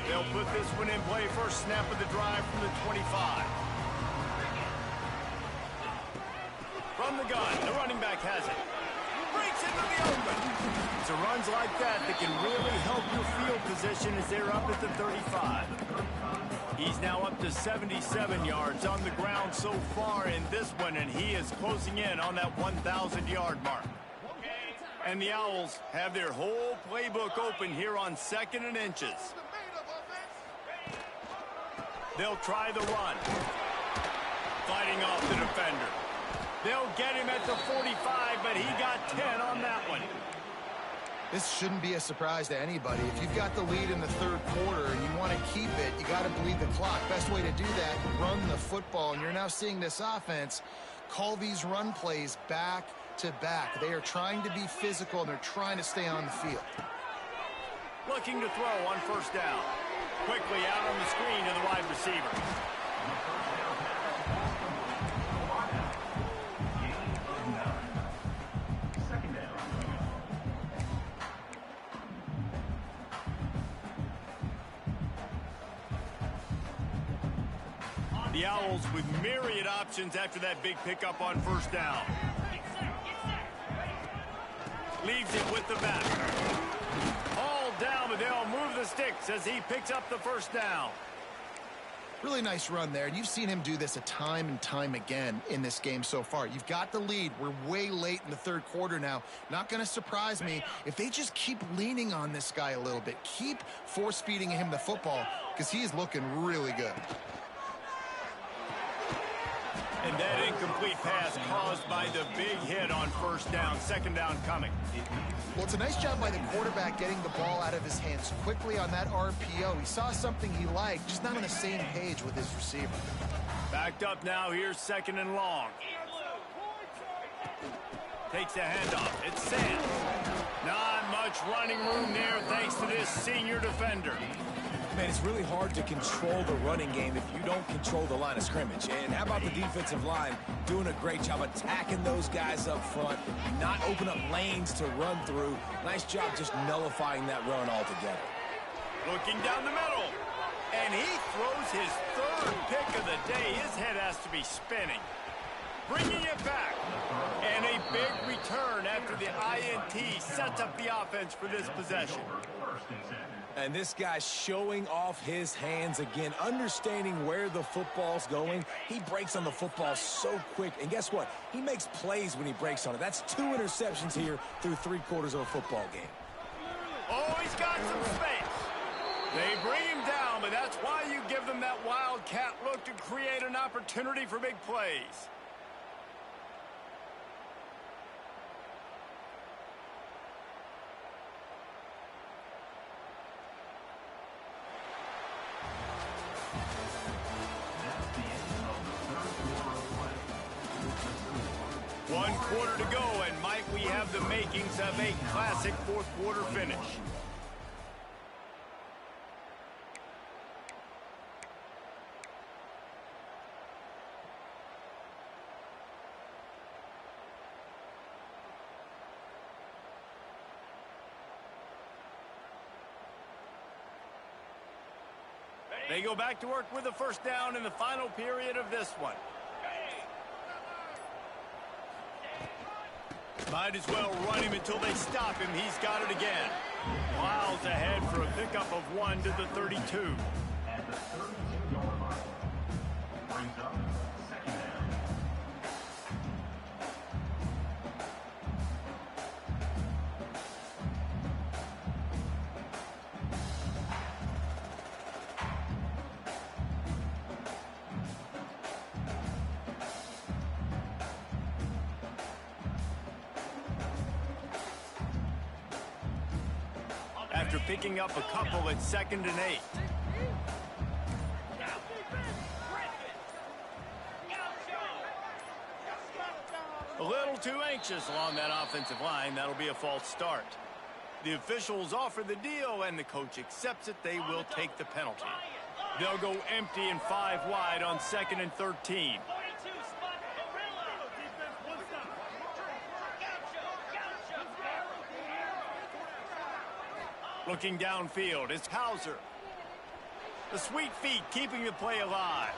They'll put this one in play. First snap of the drive from the 25. From the gun, the running back has it. Breaks into the open. It's a runs like that that can really help your field position as they're up at the 35. He's now up to 77 yards on the ground so far in this one, and he is closing in on that 1,000-yard mark. And the Owls have their whole playbook open here on 2nd and inches. They'll try the run. Fighting off the defender. They'll get him at the 45, but he got 10 on that one. This shouldn't be a surprise to anybody. If you've got the lead in the 3rd quarter and you want to keep it, you got to bleed the clock. Best way to do that, run the football. And you're now seeing this offense call these run plays back to back. They are trying to be physical, and they're trying to stay on the field. Looking to throw on 1st down. Quickly out on the screen to the wide receiver. The Owls with myriad options after that big pickup on 1st down. Leaves it with the back. All down, but they'll move the sticks as he picks up the 1st down. Really nice run there, and you've seen him do this a time and time again in this game so far. You've got the lead. We're way late in the 3rd quarter now. Not going to surprise me if they just keep leaning on this guy a little bit. Keep force-feeding him the football because he is looking really good. And that incomplete pass caused by the big hit on 1st down. 2nd down coming. Well, it's a nice job by the quarterback getting the ball out of his hands quickly on that RPO. He saw something he liked, just not on the same page with his receiver. Backed up now. Here's 2nd and long. Takes a handoff. It's Sands. Not much running room there thanks to this senior defender. Man, it's really hard to control the running game if you don't control the line of scrimmage. And how about the defensive line doing a great job attacking those guys up front, not open up lanes to run through. Nice job just nullifying that run altogether. Looking down the middle. And he throws his 3rd pick of the day. His head has to be spinning. Bringing it back. And a big return after the INT sets up the offense for this possession. And this guy's showing off his hands again, understanding where the football's going. He breaks on the football so quick. And guess what? He makes plays when he breaks on it. That's 2 interceptions here through 3 quarters of a football game. Oh, he's got some space. They bring him down, but that's why you give them that wildcat look to create an opportunity for big plays. One quarter to go, and might we have the makings of a classic 4th quarter finish. They go back to work with a 1st down in the final period of this one. Might as well run him until they stop him. He's got it again. Miles ahead for a pickup of 1 to the 32. At the 32-yard line, brings up 2nd down. After picking up a couple at 2nd and 8. A little too anxious along that offensive line. That'll be a false start. The officials offer the deal, and the coach accepts it. They will take the penalty. They'll go empty and 5 wide on 2nd and 13. Looking downfield, it's Hauser. The sweet feet keeping the play alive.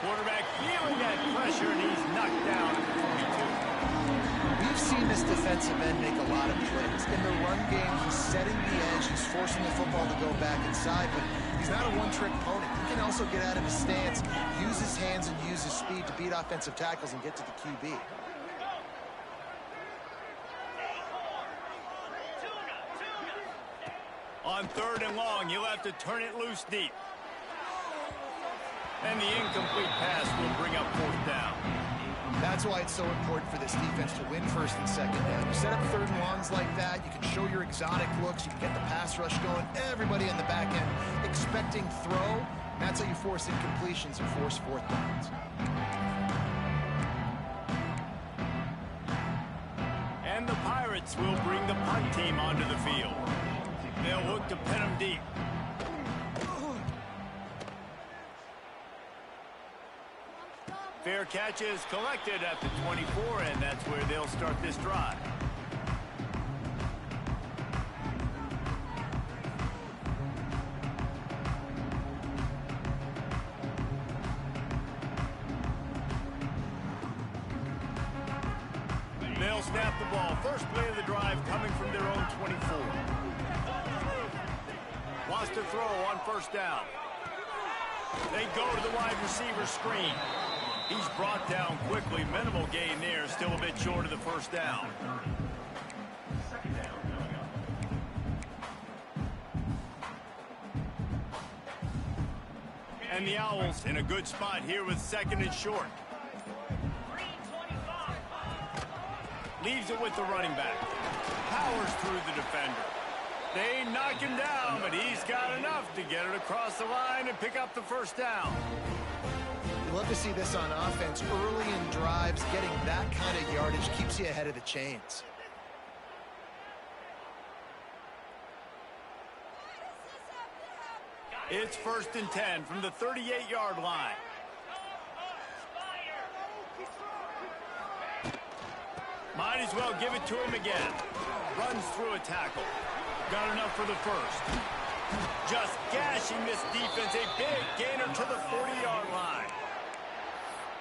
Quarterback feeling that pressure, and he's knocked down at the 42. We've seen this defensive end make a lot of plays. In the run game, he's setting the edge. He's forcing the football to go back inside, but he's not a one-trick opponent. He can also get out of his stance, use his hands, and use his speed to beat offensive tackles and get to the QB. On 3rd and long, he'll have to turn it loose deep. And the incomplete pass will bring up 4th down. That's why it's so important for this defense to win 1st and 2nd down. You set up 3rd and longs like that, you can show your exotic looks, you can get the pass rush going, everybody on the back end expecting throw. That's how you force incompletions and force 4th downs. And the Pirates will bring the punt team onto the field. They'll look to pin them deep. Fair catch is collected at the 24, and that's where they'll start this drive. They'll snap the ball. First play of the drive coming from their own 24. Wants to throw on 1st down. They go to the wide receiver screen. He's brought down quickly. Minimal gain there. Still a bit short of the 1st down. And the Owls in a good spot here with 2nd and short. Leaves it with the running back. Powers through the defender. They knock him down, but he's got enough to get it across the line and pick up the 1st down. You love to see this on offense. Early in drives, getting that kind of yardage keeps you ahead of the chains. It's 1st and 10 from the 38-yard line. Might as well give it to him again. Runs through a tackle. Got enough for the 1st. Just gashing this defense. A big gainer to the 40-yard line.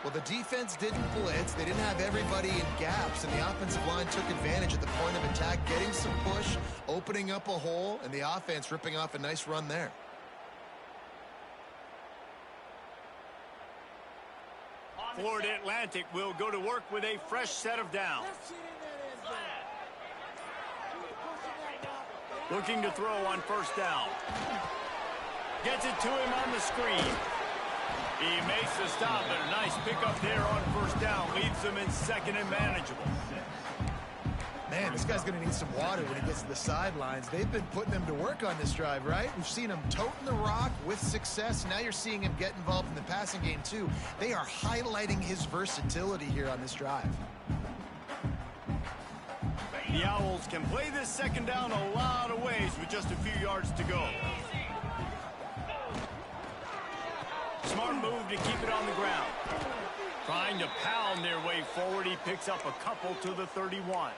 Well, the defense didn't blitz. They didn't have everybody in gaps, and the offensive line took advantage at the point of attack, getting some push, opening up a hole, and the offense ripping off a nice run there. Florida Atlantic will go to work with a fresh set of downs. Looking to throw on 1st down. Gets it to him on the screen. He makes the stop, and a nice pickup there on 1st down. Leaves him in 2nd and manageable. Man, this guy's going to need some water when he gets to the sidelines. They've been putting him to work on this drive, right? We've seen him toting the rock with success. Now you're seeing him get involved in the passing game, too. They are highlighting his versatility here on this drive. The Owls can play this 2nd down a lot of ways with just a few yards to go. Smart move to keep it on the ground. Trying to pound their way forward. He picks up a couple to the 31.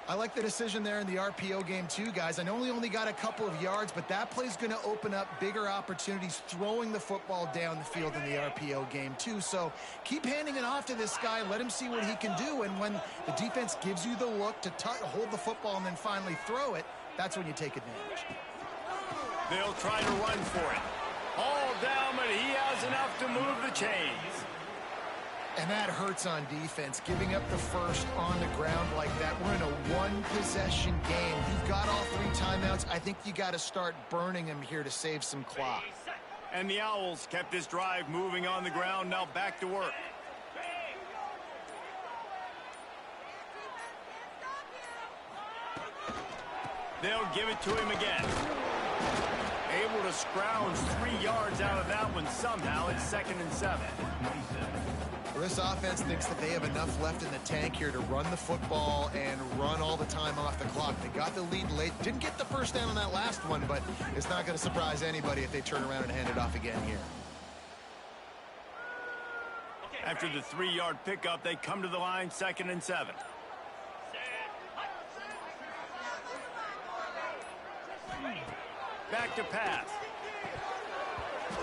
I like the decision there in the RPO game too, guys. I know he only got a couple of yards, but that play's going to open up bigger opportunities throwing the football down the field in the RPO game too. So keep handing it off to this guy. Let him see what he can do. And when the defense gives you the look to hold the football and then finally throw it, that's when you take advantage. They'll try to run for it. All down, but he has enough to move the chains. And that hurts on defense, giving up the 1st on the ground like that. We're in a one-possession game. You've got all 3 timeouts. I think you got to start burning them here to save some clock. And the Owls kept this drive moving on the ground. Now back to work. They'll give it to him again. Able to scrounge 3 yards out of that one somehow. It's 2nd and 7. Well, this offense thinks that they have enough left in the tank here to run the football and run all the time off the clock. They got the lead late. Didn't get the 1st down on that last one, but it's not going to surprise anybody if they turn around and hand it off again here. After the 3-yard pickup, they come to the line, 2nd and 7. Back to pass.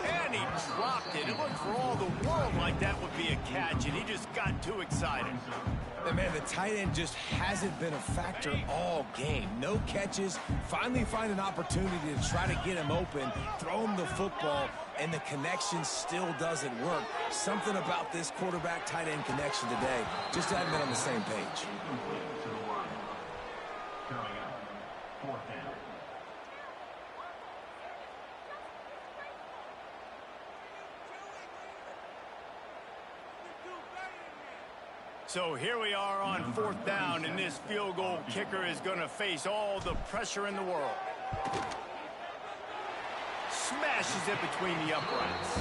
And he dropped it. It looked for all the world like that would be a catch, and he just got too excited. And man, the tight end just hasn't been a factor all game. No catches. Finally find an opportunity to try to get him open, throw him the football, and the connection still doesn't work. Something about this quarterback tight end connection today just hasn't been on the same page. So here we are on 4th down, and this field goal kicker is going to face all the pressure in the world. Smashes it between the uprights.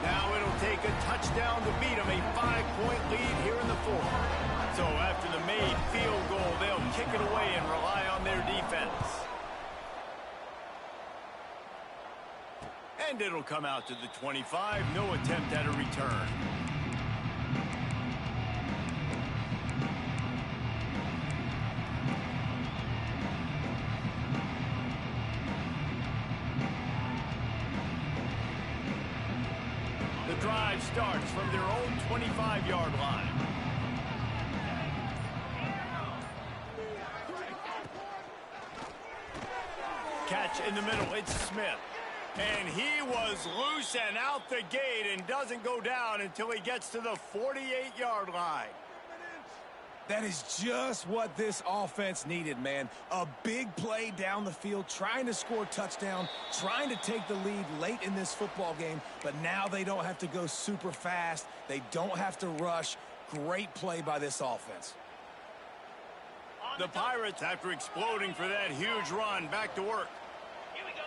Now it'll take a touchdown to beat them, a 5-point lead here in the 4th. So after the made field goal, they'll kick it away and rely on their defense. And it'll come out to the 25, no attempt at a return. The drive starts from their own 25-yard line. Catch in the middle, it's Smith. And he was loose and out the gate and doesn't go down until he gets to the 48-yard line. That is just what this offense needed, man. A big play down the field, trying to score a touchdown, trying to take the lead late in this football game, but now they don't have to go super fast. They don't have to rush. Great play by this offense. The Pirates, after exploding for that huge run, back to work. Here we go.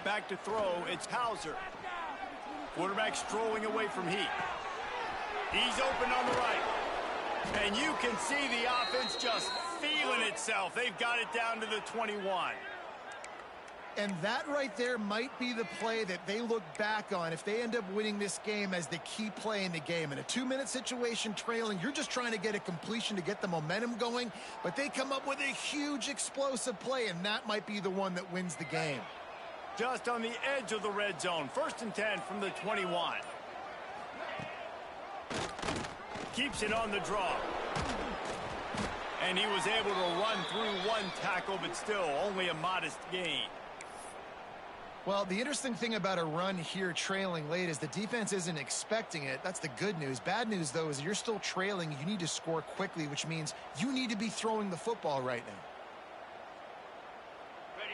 Back to throw, it's Hauser. Quarterback strolling away from Heat. He's open on the right. And you can see the offense just feeling itself. They've got it down to the 21. And that right there might be the play that they look back on if they end up winning this game as the key play in the game. In a 2-minute situation trailing, you're just trying to get a completion to get the momentum going, but they come up with a huge explosive play, and that might be the one that wins the game. Just on the edge of the red zone. 1st and 10 from the 21. Keeps it on the draw. And he was able to run through one tackle, but still only a modest gain. Well, the interesting thing about a run here trailing late is the defense isn't expecting it. That's the good news. Bad news, though, is you're still trailing. You need to score quickly, which means you need to be throwing the football right now.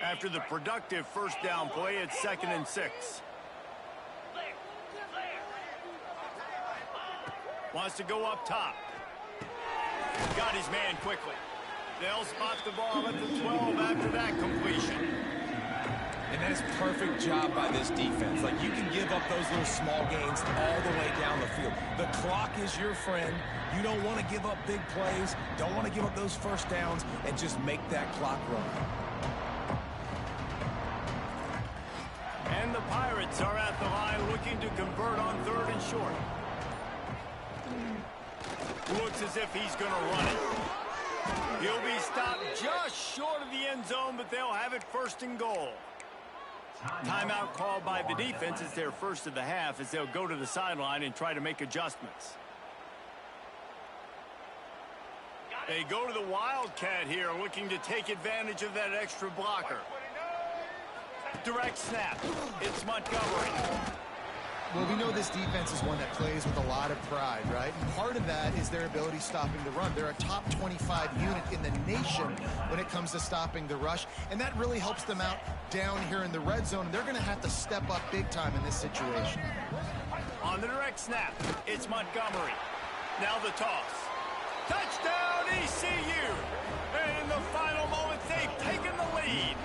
After the productive 1st down play, it's 2nd and 6. Wants to go up top. Got his man quickly. They'll spot the ball at the 12 after that completion. And that's perfect job by this defense. Like, you can give up those little small gains all the way down the field. The clock is your friend. You don't want to give up big plays, don't want to give up those 1st downs, and just make that clock run. And the Pirates are at the line looking to convert on 3rd and short. Looks as if he's going to run it. He'll be stopped just short of the end zone, but they'll have it 1st and goal. Timeout called by the defense is their first of the half as they'll go to the sideline and try to make adjustments. They go to the Wildcat here, looking to take advantage of that extra blocker. Direct snap. It's Montgomery. Well, we know this defense is one that plays with a lot of pride, right? And part of that is their ability stopping the run. They're a top 25 unit in the nation when it comes to stopping the rush, and that really helps them out down here in the red zone. They're going to have to step up big time in this situation. On the direct snap, it's Montgomery. Now the toss. Touchdown, ECU! And in the final moments, they've taken the lead.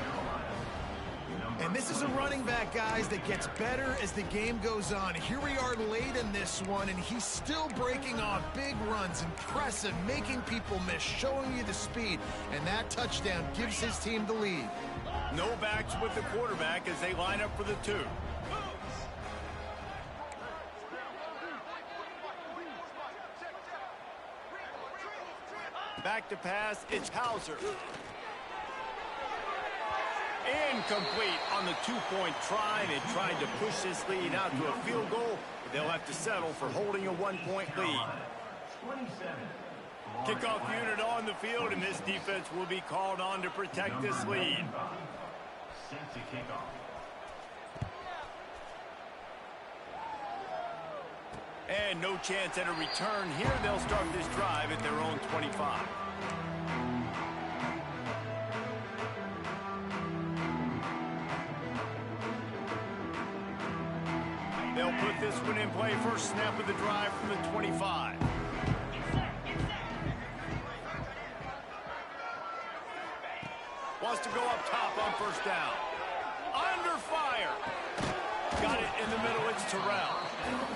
And this is a running back, guys, that gets better as the game goes on. Here we are late in this one, and he's still breaking off big runs. Impressive, making people miss, showing you the speed. And that touchdown gives his team the lead. No backs with the quarterback as they line up for the 2. Back to pass, it's Hauser. Incomplete on the 2-point try. They tried to push this lead out to a field goal, but they'll have to settle for holding a 1-point lead. Kickoff unit on the field, and this defense will be called on to protect this lead. Set to kick off. And no chance at a return here. They'll start this drive at their own 25. They'll put this one in play. First snap of the drive from the 25. Wants to go up top on first down. Under fire. Got it in the middle. It's Terrell.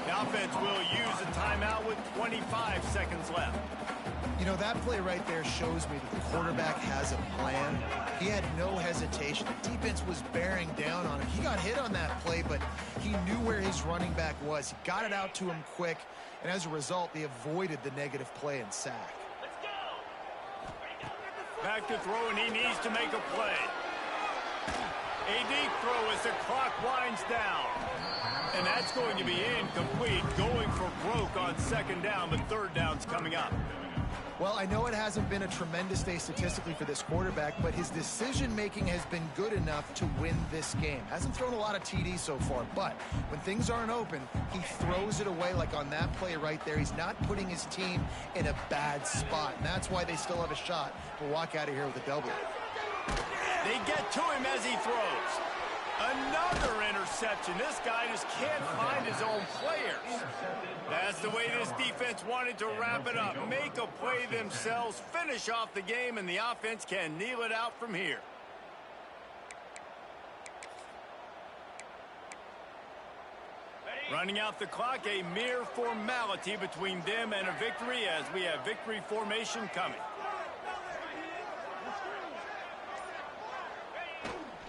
The offense will use a timeout with 25 seconds left. You know, that play right there shows me that the quarterback has a plan. He had no hesitation. The defense was bearing down on him. He got hit on that play, but he knew where his running back was. He got it out to him quick, and as a result, they avoided the negative play and sack. Back to throw, and he needs to make a play. A deep throw as the clock winds down. And that's going to be incomplete, going for broke on second down, but third down's coming up. Well, I know it hasn't been a tremendous day statistically for this quarterback, but his decision-making has been good enough to win this game. Hasn't thrown a lot of TDs so far, but when things aren't open, he throws it away like on that play right there. He's not putting his team in a bad spot, and that's why they still have a shot to walk out of here with a W. They get to him as he throws. Another interception. This guy just can't find his own players. That's the way this defense wanted to wrap it up. Make a play themselves, finish off the game, and the offense can kneel it out from here. Running out the clock, a mere formality between them and a victory as we have victory formation coming.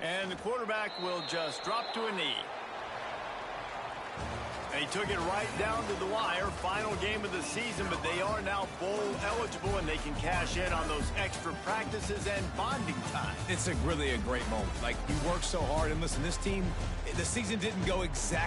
And the quarterback will just drop to a knee. And he took it right down to the wire. Final game of the season, but they are now bowl eligible, and they can cash in on those extra practices and bonding time. It's really a great moment. Like, you work so hard, and listen, this team, the season didn't go exactly